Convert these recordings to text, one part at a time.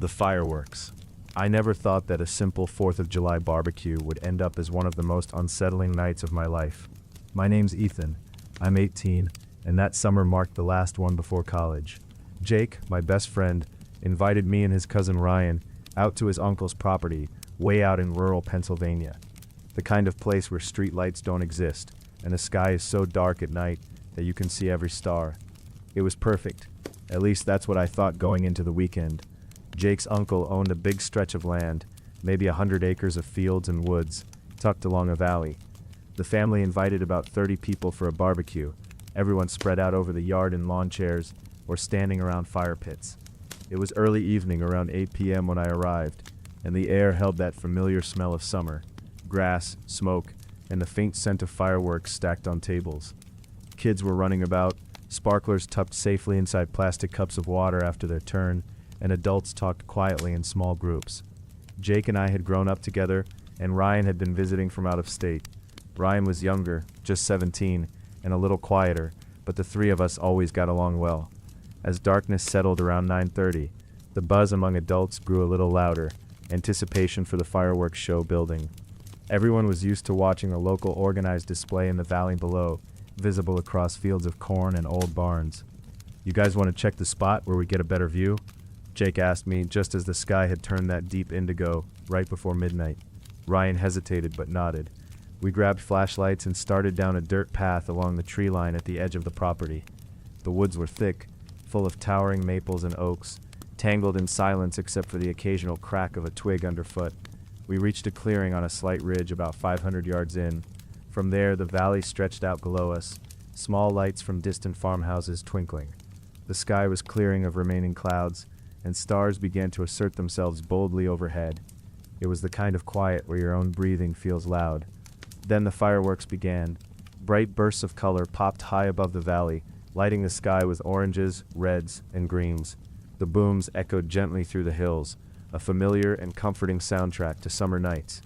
The fireworks. I never thought that a simple 4th of July barbecue would end up as one of the most unsettling nights of my life. My name's Ethan. I'm 18, and that summer marked the last one before college. Jake, my best friend, invited me and his cousin Ryan out to his uncle's property, way out in rural Pennsylvania. The kind of place where street lights don't exist, and the sky is so dark at night that you can see every star. It was perfect. At least that's what I thought going into the weekend. Jake's uncle owned a big stretch of land, maybe 100 acres of fields and woods, tucked along a valley. The family invited about 30 people for a barbecue, everyone spread out over the yard in lawn chairs or standing around fire pits. It was early evening, around 8 p.m. when I arrived, and the air held that familiar smell of summer, grass, smoke, and the faint scent of fireworks stacked on tables. Kids were running about, sparklers tucked safely inside plastic cups of water after their turn, and adults talked quietly in small groups. Jake and I had grown up together, and Ryan had been visiting from out of state. Ryan was younger, just 17, and a little quieter, but the three of us always got along well. As darkness settled around 9:30, the buzz among adults grew a little louder, anticipation for the fireworks show building. Everyone was used to watching a local organized display in the valley below, visible across fields of corn and old barns. "You guys want to check the spot where we get a better view?" Jake asked me just as the sky had turned that deep indigo right before midnight. Ryan hesitated but nodded. We grabbed flashlights and started down a dirt path along the tree line at the edge of the property. The woods were thick, full of towering maples and oaks, tangled in silence except for the occasional crack of a twig underfoot. We reached a clearing on a slight ridge about 500 yards in. From there, the valley stretched out below us, small lights from distant farmhouses twinkling. The sky was clearing of remaining clouds, and stars began to assert themselves boldly overhead. It was the kind of quiet where your own breathing feels loud. Then the fireworks began. Bright bursts of color popped high above the valley, lighting the sky with oranges, reds, and greens. The booms echoed gently through the hills, a familiar and comforting soundtrack to summer nights.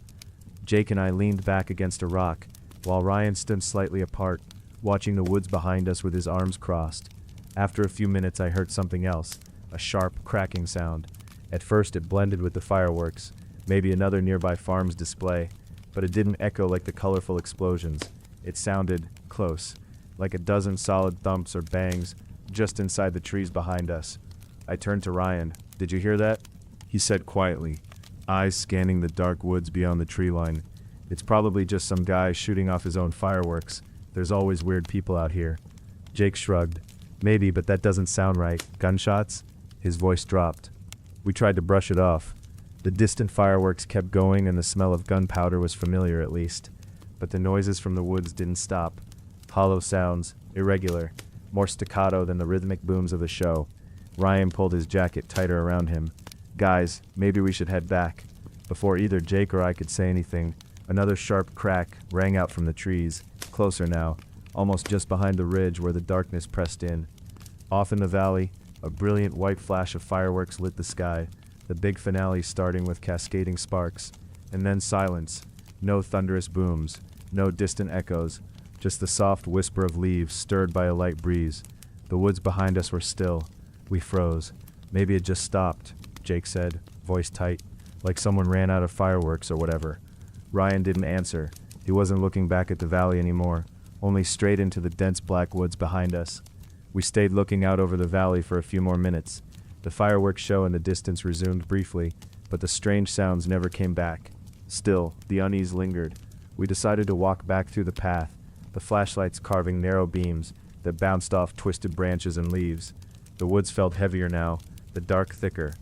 Jake and I leaned back against a rock, while Ryan stood slightly apart, watching the woods behind us with his arms crossed. After a few minutes I heard something else, a sharp, cracking sound. At first it blended with the fireworks, maybe another nearby farm's display, but it didn't echo like the colorful explosions. It sounded close, like a dozen solid thumps or bangs just inside the trees behind us. I turned to Ryan. "Did you hear that?" He said quietly, eyes scanning the dark woods beyond the tree line. "It's probably just some guy shooting off his own fireworks. There's always weird people out here." Jake shrugged. "Maybe, but that doesn't sound right. Gunshots?" His voice dropped. We tried to brush it off. The distant fireworks kept going, and the smell of gunpowder was familiar at least. But the noises from the woods didn't stop. Hollow sounds, irregular, more staccato than the rhythmic booms of the show. Ryan pulled his jacket tighter around him. "Guys, maybe we should head back." Before either Jake or I could say anything, another sharp crack rang out from the trees, closer now, almost just behind the ridge where the darkness pressed in. Off in the valley, a brilliant white flash of fireworks lit the sky, the big finale starting with cascading sparks, and then silence. No thunderous booms, no distant echoes, just the soft whisper of leaves stirred by a light breeze. The woods behind us were still. We froze. "Maybe it just stopped," Jake said, voice tight, like someone ran out of fireworks or whatever. Ryan didn't answer. He wasn't looking back at the valley anymore, only straight into the dense black woods behind us. We stayed looking out over the valley for a few more minutes. The fireworks show in the distance resumed briefly, but the strange sounds never came back. Still, the unease lingered. We decided to walk back through the path, the flashlights carving narrow beams that bounced off twisted branches and leaves. The woods felt heavier now, the dark thicker.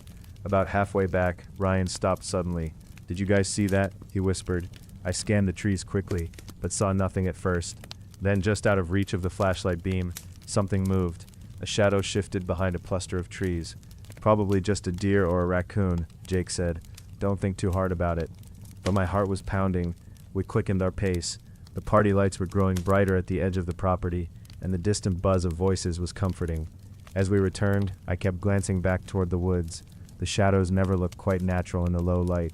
About halfway back, Ryan stopped suddenly. "Did you guys see that?" he whispered. I scanned the trees quickly, but saw nothing at first. Then, just out of reach of the flashlight beam, something moved. A shadow shifted behind a cluster of trees. "Probably just a deer or a raccoon," Jake said. "Don't think too hard about it." But my heart was pounding. We quickened our pace. The party lights were growing brighter at the edge of the property, and the distant buzz of voices was comforting. As we returned, I kept glancing back toward the woods. The shadows never looked quite natural in the low light.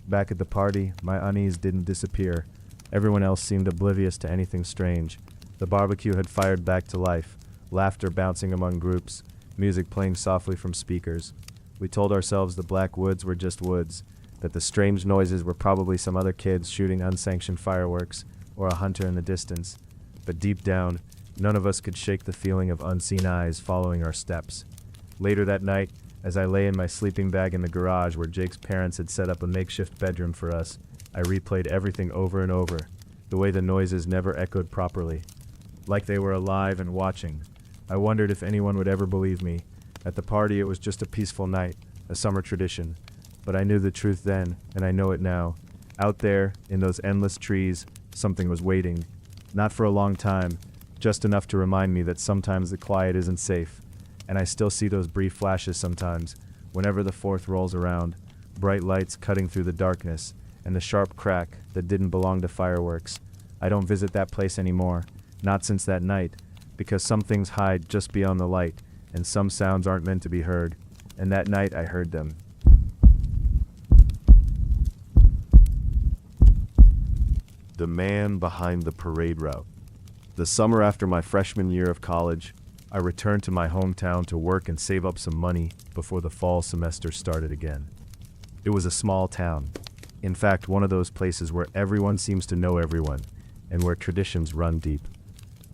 Back at the party, my unease didn't disappear. Everyone else seemed oblivious to anything strange. The barbecue had fired back to life, laughter bouncing among groups, music playing softly from speakers. We told ourselves the black woods were just woods, that the strange noises were probably some other kids shooting unsanctioned fireworks or a hunter in the distance, but deep down, none of us could shake the feeling of unseen eyes following our steps. Later that night, as I lay in my sleeping bag in the garage where Jake's parents had set up a makeshift bedroom for us, I replayed everything over and over, the way the noises never echoed properly, like they were alive and watching. I wondered if anyone would ever believe me. At the party, it was just a peaceful night, a summer tradition. But I knew the truth then, and I know it now. Out there, in those endless trees, something was waiting. Not for a long time, just enough to remind me that sometimes the quiet isn't safe. And I still see those brief flashes sometimes, whenever the 4th rolls around, bright lights cutting through the darkness, and the sharp crack that didn't belong to fireworks. I don't visit that place anymore, not since that night, because some things hide just beyond the light, and some sounds aren't meant to be heard. And that night I heard them. The man behind the parade route. The summer after my freshman year of college, I returned to my hometown to work and save up some money before the fall semester started again. It was a small town. In fact, one of those places where everyone seems to know everyone, and where traditions run deep.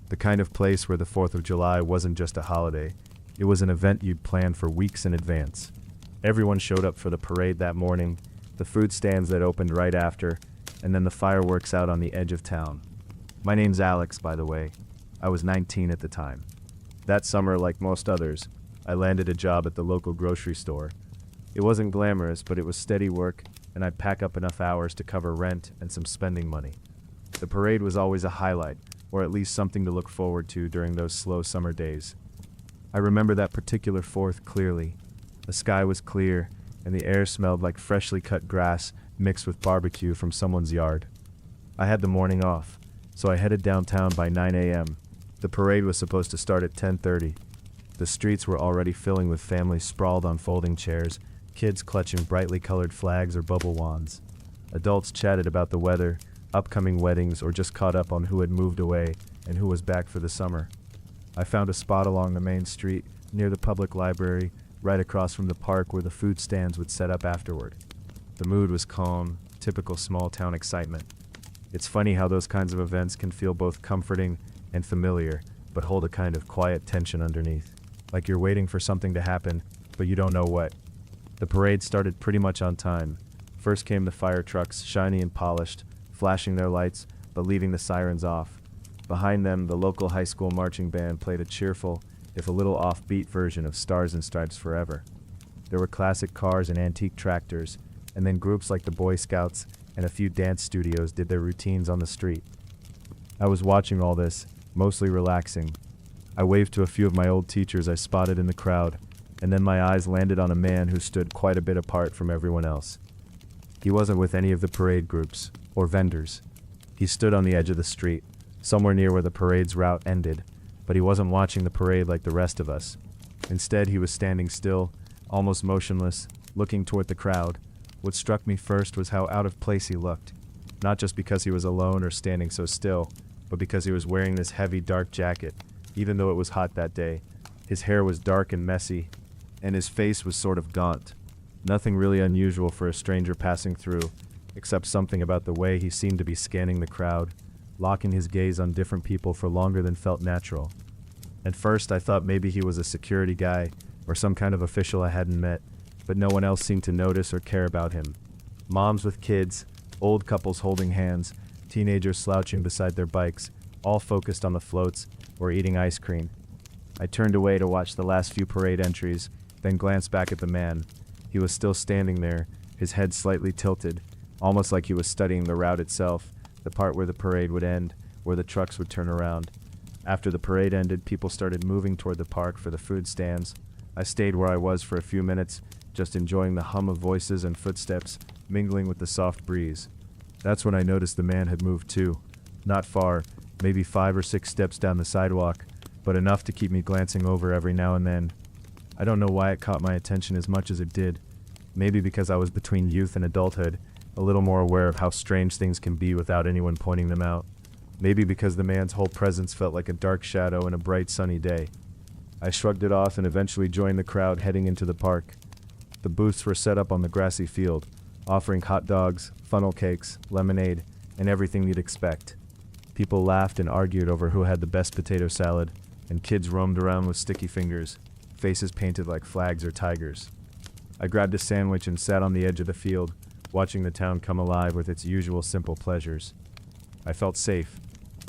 The kind of place where the 4th of July wasn't just a holiday, it was an event you'd plan for weeks in advance. Everyone showed up for the parade that morning, the food stands that opened right after, and then the fireworks out on the edge of town. My name's Alex, by the way. I was 19 at the time. That summer, like most others, I landed a job at the local grocery store. It wasn't glamorous, but it was steady work, and I'd pack up enough hours to cover rent and some spending money. The parade was always a highlight, or at least something to look forward to during those slow summer days. I remember that particular 4th clearly. The sky was clear, and the air smelled like freshly cut grass mixed with barbecue from someone's yard. I had the morning off, so I headed downtown by 9 a.m. The parade was supposed to start at 10:30. The streets were already filling with families sprawled on folding chairs, kids clutching brightly colored flags or bubble wands. Adults chatted about the weather, upcoming weddings, or just caught up on who had moved away and who was back for the summer. I found a spot along the main street, near the public library, right across from the park where the food stands would set up afterward. The mood was calm, typical small-town excitement. It's funny how those kinds of events can feel both comforting and familiar, but hold a kind of quiet tension underneath. Like you're waiting for something to happen, but you don't know what. The parade started pretty much on time. First came the fire trucks, shiny and polished, flashing their lights, but leaving the sirens off. Behind them, the local high school marching band played a cheerful, if a little offbeat version of Stars and Stripes Forever. There were classic cars and antique tractors, and then groups like the Boy Scouts and a few dance studios did their routines on the street. I was watching all this, mostly relaxing. I waved to a few of my old teachers I spotted in the crowd, and then my eyes landed on a man who stood quite a bit apart from everyone else. He wasn't with any of the parade groups, or vendors. He stood on the edge of the street, somewhere near where the parade's route ended, but he wasn't watching the parade like the rest of us. Instead, he was standing still, almost motionless, looking toward the crowd. What struck me first was how out of place he looked, not just because he was alone or standing so still, but because he was wearing this heavy, dark jacket, even though it was hot that day. His hair was dark and messy, and his face was sort of gaunt. Nothing really unusual for a stranger passing through, except something about the way he seemed to be scanning the crowd, locking his gaze on different people for longer than felt natural. At first, I thought maybe he was a security guy or some kind of official I hadn't met, but no one else seemed to notice or care about him. Moms with kids, old couples holding hands, teenagers slouching beside their bikes, all focused on the floats or eating ice cream. I turned away to watch the last few parade entries, then glanced back at the man. He was still standing there, his head slightly tilted, almost like he was studying the route itself, the part where the parade would end, where the trucks would turn around. After the parade ended, people started moving toward the park for the food stands. I stayed where I was for a few minutes, just enjoying the hum of voices and footsteps mingling with the soft breeze. That's when I noticed the man had moved too. Not far, maybe 5 or 6 steps down the sidewalk, but enough to keep me glancing over every now and then. I don't know why it caught my attention as much as it did. Maybe because I was between youth and adulthood, a little more aware of how strange things can be without anyone pointing them out. Maybe because the man's whole presence felt like a dark shadow in a bright sunny day. I shrugged it off and eventually joined the crowd heading into the park. The booths were set up on the grassy field, offering hot dogs, funnel cakes, lemonade, and everything you'd expect. People laughed and argued over who had the best potato salad, and kids roamed around with sticky fingers, faces painted like flags or tigers. I grabbed a sandwich and sat on the edge of the field, watching the town come alive with its usual simple pleasures. I felt safe.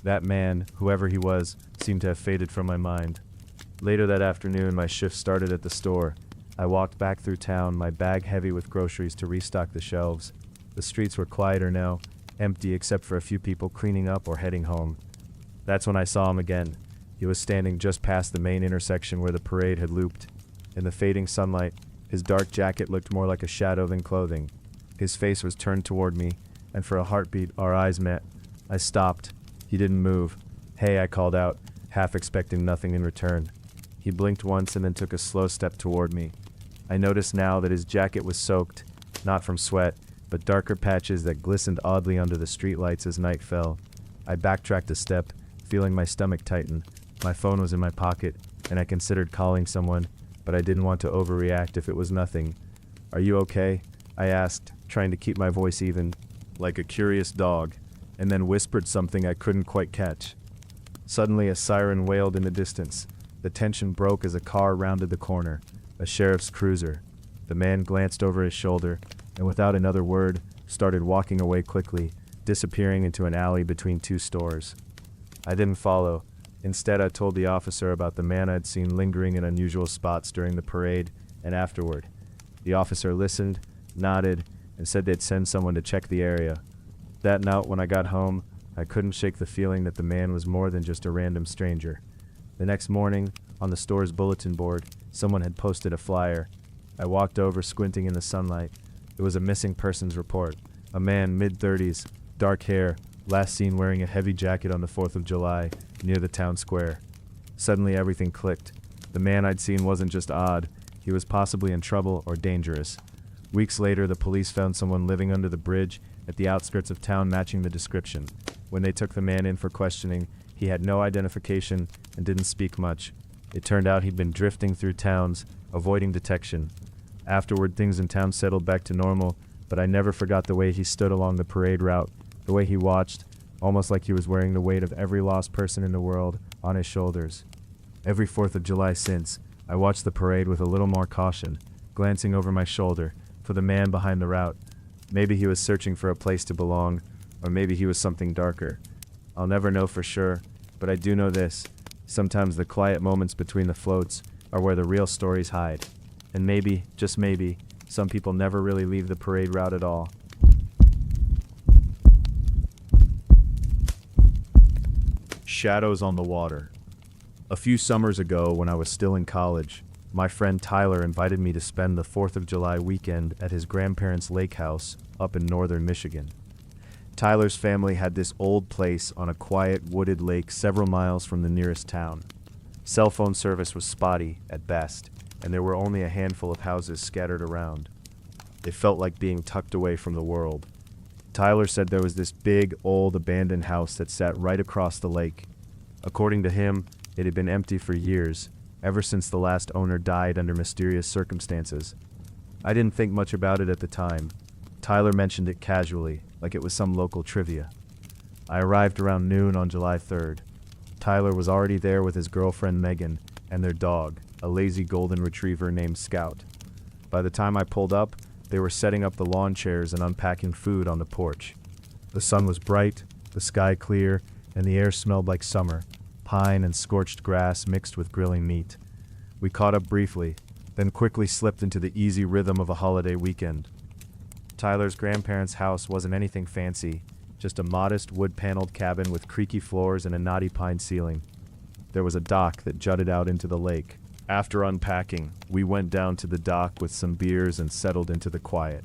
That man, whoever he was, seemed to have faded from my mind. Later that afternoon, my shift started at the store. I walked back through town, my bag heavy with groceries to restock the shelves. The streets were quieter now, empty except for a few people cleaning up or heading home. That's when I saw him again. He was standing just past the main intersection where the parade had looped. In the fading sunlight, his dark jacket looked more like a shadow than clothing. His face was turned toward me, and for a heartbeat, our eyes met. I stopped. He didn't move. "Hey," I called out, half expecting nothing in return. He blinked once and then took a slow step toward me. I noticed now that his jacket was soaked, not from sweat, but darker patches that glistened oddly under the streetlights as night fell. I backtracked a step, feeling my stomach tighten. My phone was in my pocket, and I considered calling someone, but I didn't want to overreact if it was nothing. "Are you okay?" I asked, trying to keep my voice even, like a curious dog, and then whispered something I couldn't quite catch. Suddenly a siren wailed in the distance. The tension broke as a car rounded the corner, a sheriff's cruiser. The man glanced over his shoulder, and without another word, started walking away quickly, disappearing into an alley between two stores. I didn't follow. Instead, I told the officer about the man I'd seen lingering in unusual spots during the parade and afterward. The officer listened, nodded, and said they'd send someone to check the area. That night when I got home, I couldn't shake the feeling that the man was more than just a random stranger. The next morning, on the store's bulletin board, someone had posted a flyer. I walked over, squinting in the sunlight. It was a missing persons report. A man, mid-30s, dark hair, last seen wearing a heavy jacket on the 4th of July, near the town square. Suddenly everything clicked. The man I'd seen wasn't just odd, he was possibly in trouble or dangerous. Weeks later, the police found someone living under the bridge at the outskirts of town matching the description. When they took the man in for questioning, he had no identification and didn't speak much. It turned out he'd been drifting through towns, avoiding detection. Afterward, things in town settled back to normal, but I never forgot the way he stood along the parade route, the way he watched, almost like he was wearing the weight of every lost person in the world on his shoulders. Every 4th of July since, I watched the parade with a little more caution, glancing over my shoulder for the man behind the route. Maybe he was searching for a place to belong, or maybe he was something darker. I'll never know for sure, but I do know this. Sometimes the quiet moments between the floats are where the real stories hide. And maybe, just maybe, some people never really leave the parade route at all. Shadows on the water. A few summers ago, when I was still in college, my friend Tyler invited me to spend the 4th of July weekend at his grandparents' lake house up in northern Michigan. Tyler's family had this old place on a quiet, wooded lake several miles from the nearest town. Cell phone service was spotty, at best, and there were only a handful of houses scattered around. It felt like being tucked away from the world. Tyler said there was this big, old, abandoned house that sat right across the lake. According to him, it had been empty for years, ever since the last owner died under mysterious circumstances. I didn't think much about it at the time. Tyler mentioned it casually, like it was some local trivia. I arrived around noon on July 3rd. Tyler was already there with his girlfriend Megan and their dog, a lazy golden retriever named Scout. By the time I pulled up, they were setting up the lawn chairs and unpacking food on the porch. The sun was bright, the sky clear, and the air smelled like summer, pine and scorched grass mixed with grilling meat. We caught up briefly, then quickly slipped into the easy rhythm of a holiday weekend. Tyler's grandparents' house wasn't anything fancy, just a modest wood-paneled cabin with creaky floors and a knotty pine ceiling. There was a dock that jutted out into the lake. After unpacking, we went down to the dock with some beers and settled into the quiet.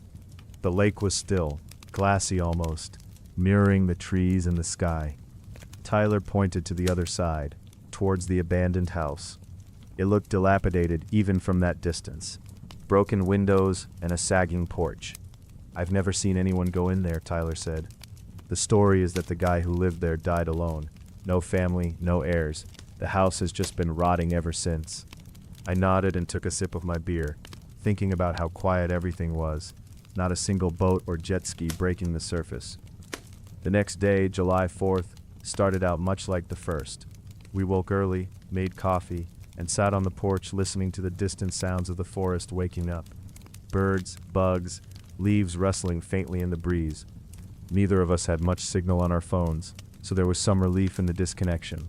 The lake was still, glassy almost, mirroring the trees and the sky. Tyler pointed to the other side, towards the abandoned house. It looked dilapidated even from that distance. Broken windows and a sagging porch. "I've never seen anyone go in there," Tyler said. "The story is that the guy who lived there died alone. No family, no heirs. The house has just been rotting ever since." I nodded and took a sip of my beer, thinking about how quiet everything was, not a single boat or jet ski breaking the surface. The next day, July 4th, started out much like the first. We woke early, made coffee, and sat on the porch listening to the distant sounds of the forest waking up. Birds, bugs, leaves rustling faintly in the breeze. Neither of us had much signal on our phones, so there was some relief in the disconnection.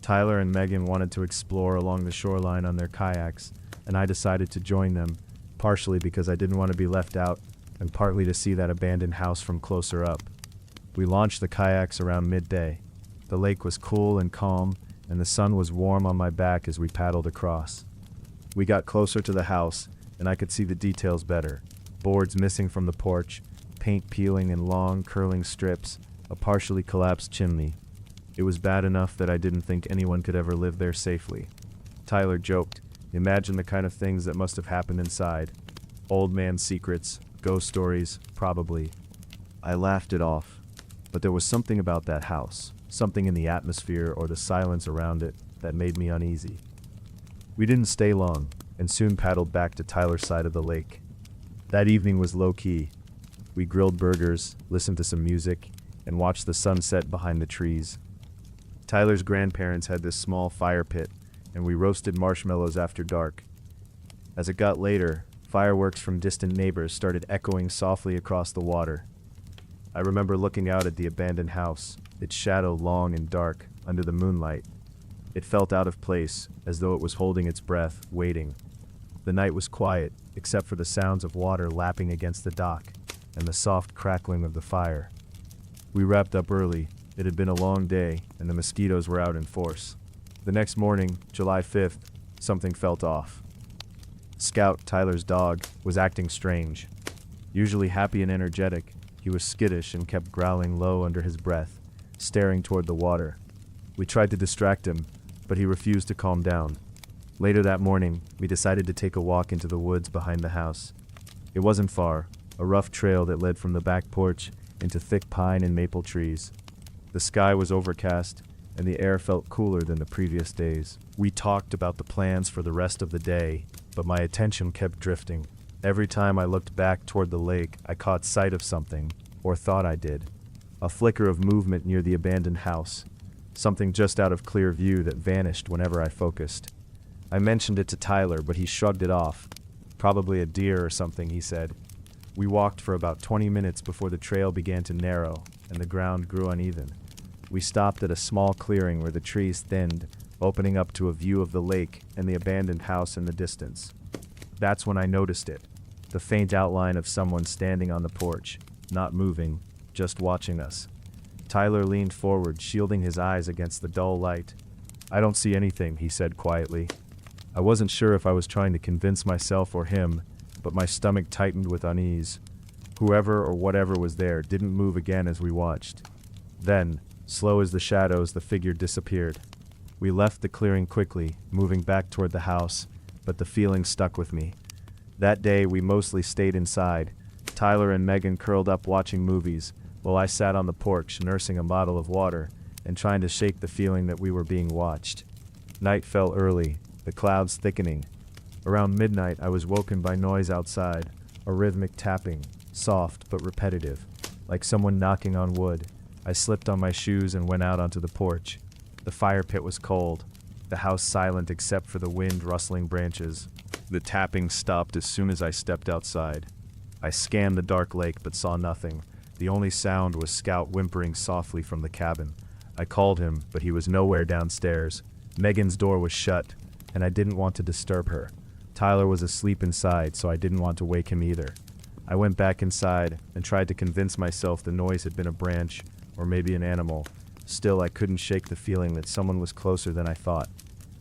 Tyler and Megan wanted to explore along the shoreline on their kayaks, and I decided to join them, partially because I didn't want to be left out, and partly to see that abandoned house from closer up. We launched the kayaks around midday. The lake was cool and calm, and the sun was warm on my back as we paddled across. We got closer to the house, and I could see the details better. Boards missing from the porch, paint peeling in long, curling strips, a partially collapsed chimney. It was bad enough that I didn't think anyone could ever live there safely. Tyler joked, "Imagine the kind of things that must have happened inside. Old man secrets, ghost stories, probably." I laughed it off, but there was something about that house, something in the atmosphere or the silence around it, that made me uneasy. We didn't stay long, and soon paddled back to Tyler's side of the lake. That evening was low-key. We grilled burgers, listened to some music, and watched the sunset behind the trees. Tyler's grandparents had this small fire pit, and we roasted marshmallows after dark. As it got later, fireworks from distant neighbors started echoing softly across the water. I remember looking out at the abandoned house, its shadow long and dark under the moonlight. It felt out of place, as though it was holding its breath, waiting. The night was quiet, except for the sounds of water lapping against the dock and the soft crackling of the fire. We wrapped up early. It had been a long day, and the mosquitoes were out in force. The next morning, July 5th, something felt off. Scout, Tyler's dog, was acting strange. Usually happy and energetic, he was skittish and kept growling low under his breath, staring toward the water. We tried to distract him, but he refused to calm down. Later that morning, we decided to take a walk into the woods behind the house. It wasn't far, a rough trail that led from the back porch into thick pine and maple trees. The sky was overcast, and the air felt cooler than the previous days. We talked about the plans for the rest of the day, but my attention kept drifting. Every time I looked back toward the lake, I caught sight of something, or thought I did. A flicker of movement near the abandoned house, something just out of clear view that vanished whenever I focused. I mentioned it to Tyler, but he shrugged it off. "Probably a deer or something," he said. We walked for about 20 minutes before the trail began to narrow, and the ground grew uneven. We stopped at a small clearing where the trees thinned, opening up to a view of the lake and the abandoned house in the distance. That's when I noticed it, the faint outline of someone standing on the porch, not moving, just watching us. Tyler leaned forward, shielding his eyes against the dull light. "I don't see anything," he said quietly. I wasn't sure if I was trying to convince myself or him, but my stomach tightened with unease. Whoever or whatever was there didn't move again as we watched. Then, slow as the shadows, the figure disappeared. We left the clearing quickly, moving back toward the house, but the feeling stuck with me. That day, we mostly stayed inside. Tyler and Megan curled up watching movies, while I sat on the porch nursing a bottle of water and trying to shake the feeling that we were being watched. Night fell early, the clouds thickening. Around midnight, I was woken by noise outside, a rhythmic tapping, soft but repetitive, like someone knocking on wood. I slipped on my shoes and went out onto the porch. The fire pit was cold, the house silent except for the wind rustling branches. The tapping stopped as soon as I stepped outside. I scanned the dark lake but saw nothing. The only sound was Scout whimpering softly from the cabin. I called him, but he was nowhere downstairs. Megan's door was shut, and I didn't want to disturb her. Tyler was asleep inside, so I didn't want to wake him either. I went back inside and tried to convince myself the noise had been a branch, or maybe an animal. Still, I couldn't shake the feeling that someone was closer than I thought.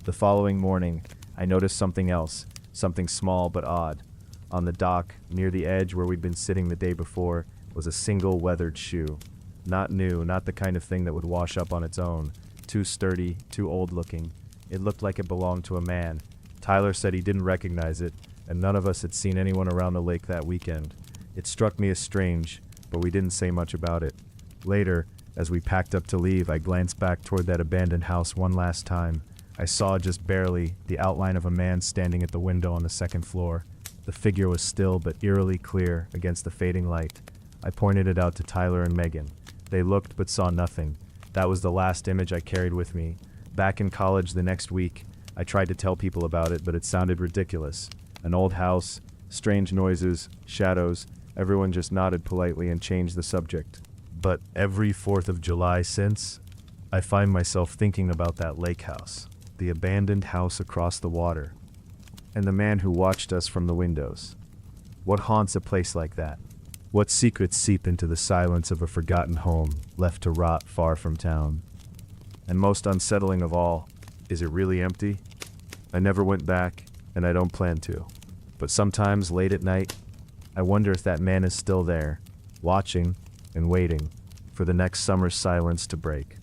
The following morning, I noticed something else, something small but odd. On the dock, near the edge where we'd been sitting the day before, was a single weathered shoe. Not new, not the kind of thing that would wash up on its own. Too sturdy, too old-looking. It looked like it belonged to a man. Tyler said he didn't recognize it, and none of us had seen anyone around the lake that weekend. It struck me as strange, but we didn't say much about it. Later, as we packed up to leave, I glanced back toward that abandoned house one last time. I saw just barely the outline of a man standing at the window on the second floor. The figure was still but eerily clear against the fading light. I pointed it out to Tyler and Megan. They looked but saw nothing. That was the last image I carried with me. Back in college the next week, I tried to tell people about it, but it sounded ridiculous. An old house, strange noises, shadows. Everyone just nodded politely and changed the subject. But every 4th of July since, I find myself thinking about that lake house, the abandoned house across the water, and the man who watched us from the windows. What haunts a place like that? What secrets seep into the silence of a forgotten home left to rot far from town? And most unsettling of all, is it really empty? I never went back, and I don't plan to. But sometimes, late at night, I wonder if that man is still there, watching and waiting for the next summer's silence to break.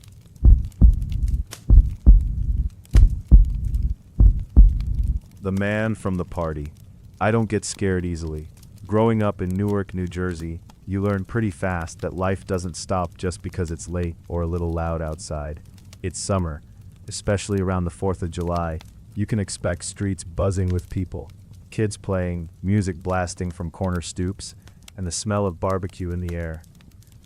The man from the party. I don't get scared easily. Growing up in Newark, New Jersey, you learn pretty fast that life doesn't stop just because it's late or a little loud outside. It's summer, especially around the 4th of July. You can expect streets buzzing with people, kids playing, music blasting from corner stoops, and the smell of barbecue in the air.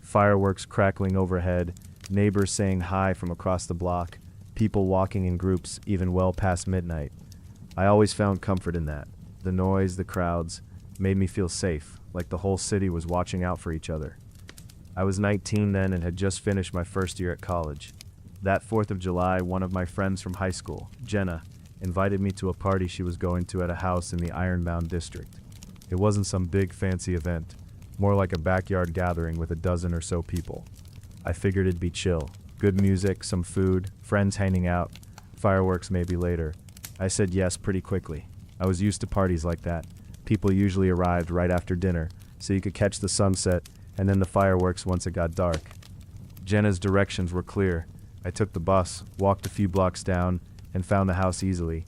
Fireworks crackling overhead, neighbors saying hi from across the block, people walking in groups even well past midnight. I always found comfort in that. The noise, the crowds, made me feel safe, like the whole city was watching out for each other. I was 19 then and had just finished my first year at college. That 4th of July, one of my friends from high school, Jenna, invited me to a party she was going to at a house in the Ironbound district. It wasn't some big fancy event, more like a backyard gathering with a dozen or so people. I figured it'd be chill. Good music, some food, friends hanging out, fireworks maybe later. I said yes pretty quickly. I was used to parties like that. People usually arrived right after dinner, so you could catch the sunset and then the fireworks once it got dark. Jenna's directions were clear. I took the bus, walked a few blocks down, and found the house easily.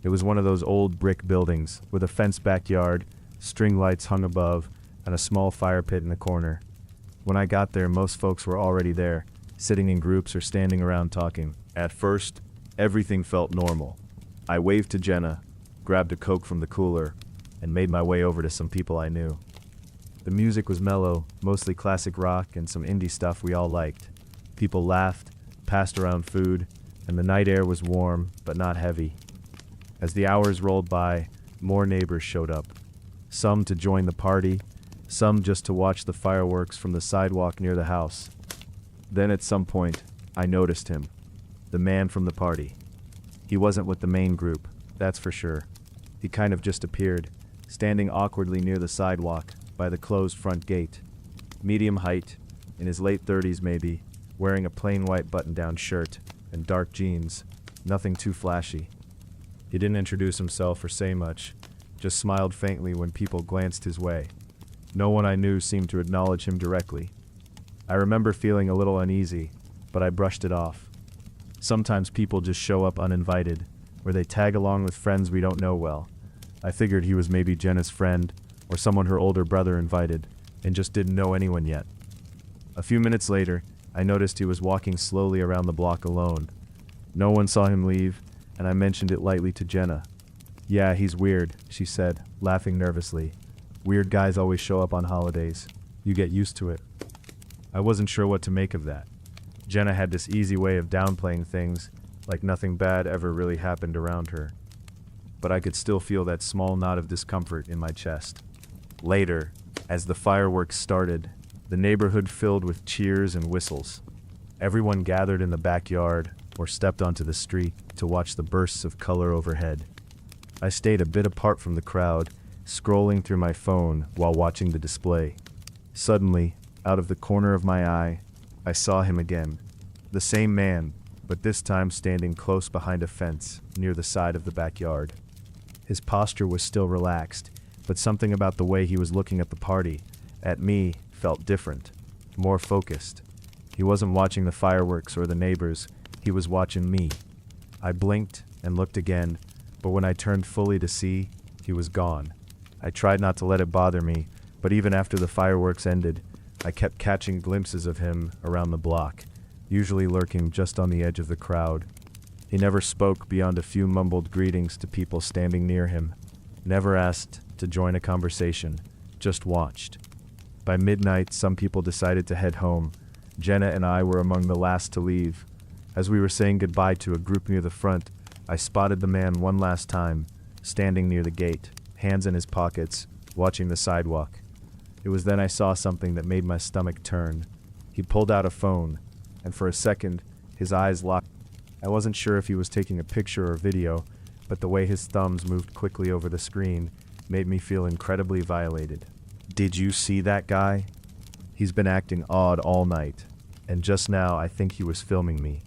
It was one of those old brick buildings with a fenced backyard, string lights hung above, and a small fire pit in the corner. When I got there, most folks were already there, sitting in groups or standing around talking. At first, everything felt normal. I waved to Jenna, grabbed a Coke from the cooler, and made my way over to some people I knew. The music was mellow, mostly classic rock and some indie stuff we all liked. People laughed, passed around food, and the night air was warm, but not heavy. As the hours rolled by, more neighbors showed up. Some to join the party, some just to watch the fireworks from the sidewalk near the house. Then at some point, I noticed him, the man from the party. He wasn't with the main group, that's for sure. He kind of just appeared, standing awkwardly near the sidewalk by the closed front gate. Medium height, in his late 30s maybe, wearing a plain white button-down shirt and dark jeans, nothing too flashy. He didn't introduce himself or say much, just smiled faintly when people glanced his way. No one I knew seemed to acknowledge him directly. I remember feeling a little uneasy, but I brushed it off. Sometimes people just show up uninvited, or they tag along with friends we don't know well. I figured he was maybe Jenna's friend, or someone her older brother invited, and just didn't know anyone yet. A few minutes later, I noticed he was walking slowly around the block alone. No one saw him leave, and I mentioned it lightly to Jenna. "Yeah, he's weird," she said, laughing nervously. "Weird guys always show up on holidays. You get used to it." I wasn't sure what to make of that. Jenna had this easy way of downplaying things, like nothing bad ever really happened around her. But I could still feel that small knot of discomfort in my chest. Later, as the fireworks started, the neighborhood filled with cheers and whistles. Everyone gathered in the backyard or stepped onto the street to watch the bursts of color overhead. I stayed a bit apart from the crowd, scrolling through my phone while watching the display. Suddenly, out of the corner of my eye, I saw him again. The same man, but this time standing close behind a fence near the side of the backyard. His posture was still relaxed, but something about the way he was looking at the party, at me, felt different, more focused. He wasn't watching the fireworks or the neighbors, he was watching me. I blinked and looked again, but when I turned fully to see, he was gone. I tried not to let it bother me, but even after the fireworks ended, I kept catching glimpses of him around the block, usually lurking just on the edge of the crowd. He never spoke beyond a few mumbled greetings to people standing near him, never asked to join a conversation, just watched. By midnight, some people decided to head home. Jenna and I were among the last to leave. As we were saying goodbye to a group near the front, I spotted the man one last time, standing near the gate, hands in his pockets, watching the sidewalk. It was then I saw something that made my stomach turn. He pulled out a phone, and for a second, his eyes locked. I wasn't sure if he was taking a picture or video, but the way his thumbs moved quickly over the screen made me feel incredibly violated. Did you see that guy? He's been acting odd all night, and just now I think he was filming me.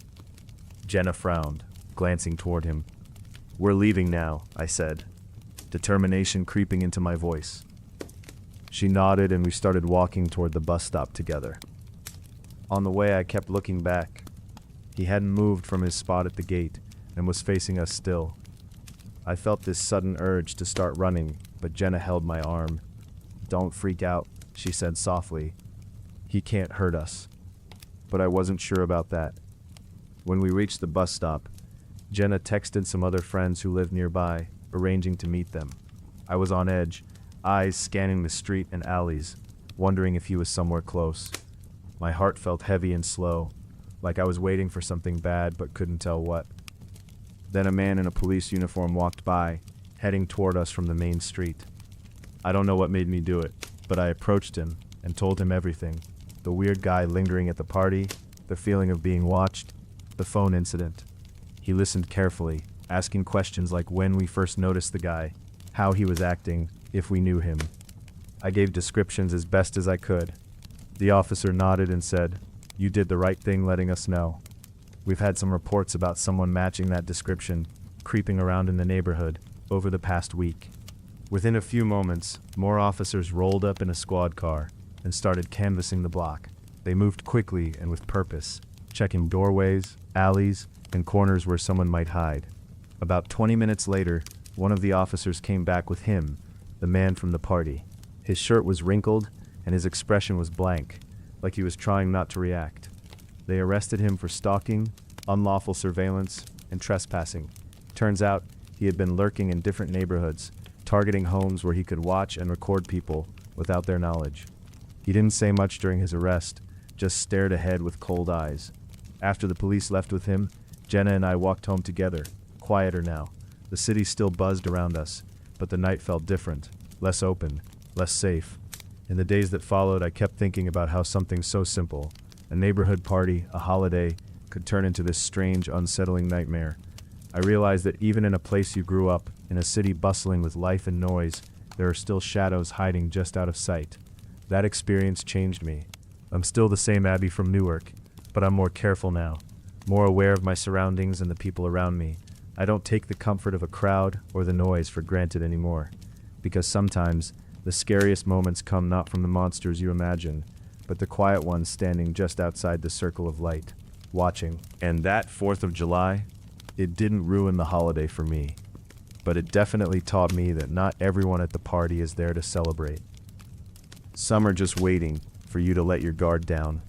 Jenna frowned, glancing toward him. We're leaving now, I said, determination creeping into my voice. She nodded and we started walking toward the bus stop together. On the way, I kept looking back. He hadn't moved from his spot at the gate and was facing us still. I felt this sudden urge to start running, but Jenna held my arm. Don't freak out, she said softly. He can't hurt us. But I wasn't sure about that. When we reached the bus stop, Jenna texted some other friends who lived nearby, arranging to meet them. I was on edge, eyes scanning the street and alleys, wondering if he was somewhere close. My heart felt heavy and slow, like I was waiting for something bad but couldn't tell what. Then a man in a police uniform walked by, heading toward us from the main street. I don't know what made me do it, but I approached him and told him everything. The weird guy lingering at the party, the feeling of being watched, the phone incident. He listened carefully, asking questions like when we first noticed the guy, how he was acting, if we knew him. I gave descriptions as best as I could. The officer nodded and said, "You did the right thing letting us know. We've had some reports about someone matching that description, creeping around in the neighborhood, over the past week." Within a few moments, more officers rolled up in a squad car and started canvassing the block. They moved quickly and with purpose, checking doorways, alleys, and corners where someone might hide. About 20 minutes later, one of the officers came back with him, the man from the party. His shirt was wrinkled, and his expression was blank, like he was trying not to react. They arrested him for stalking, unlawful surveillance, and trespassing. Turns out, he had been lurking in different neighborhoods, targeting homes where he could watch and record people without their knowledge. He didn't say much during his arrest, just stared ahead with cold eyes. After the police left with him, Jenna and I walked home together, quieter now. The city still buzzed around us, but the night felt different, less open, less safe. In the days that followed, I kept thinking about how something so simple, a neighborhood party, a holiday, could turn into this strange, unsettling nightmare. I realized that even in a place you grew up, in a city bustling with life and noise, there are still shadows hiding just out of sight. That experience changed me. I'm still the same Abby from Newark, but I'm more careful now, more aware of my surroundings and the people around me. I don't take the comfort of a crowd or the noise for granted anymore, because sometimes the scariest moments come not from the monsters you imagine, but the quiet ones standing just outside the circle of light, watching. And that 4th of July, it didn't ruin the holiday for me, but it definitely taught me that not everyone at the party is there to celebrate. Some are just waiting for you to let your guard down.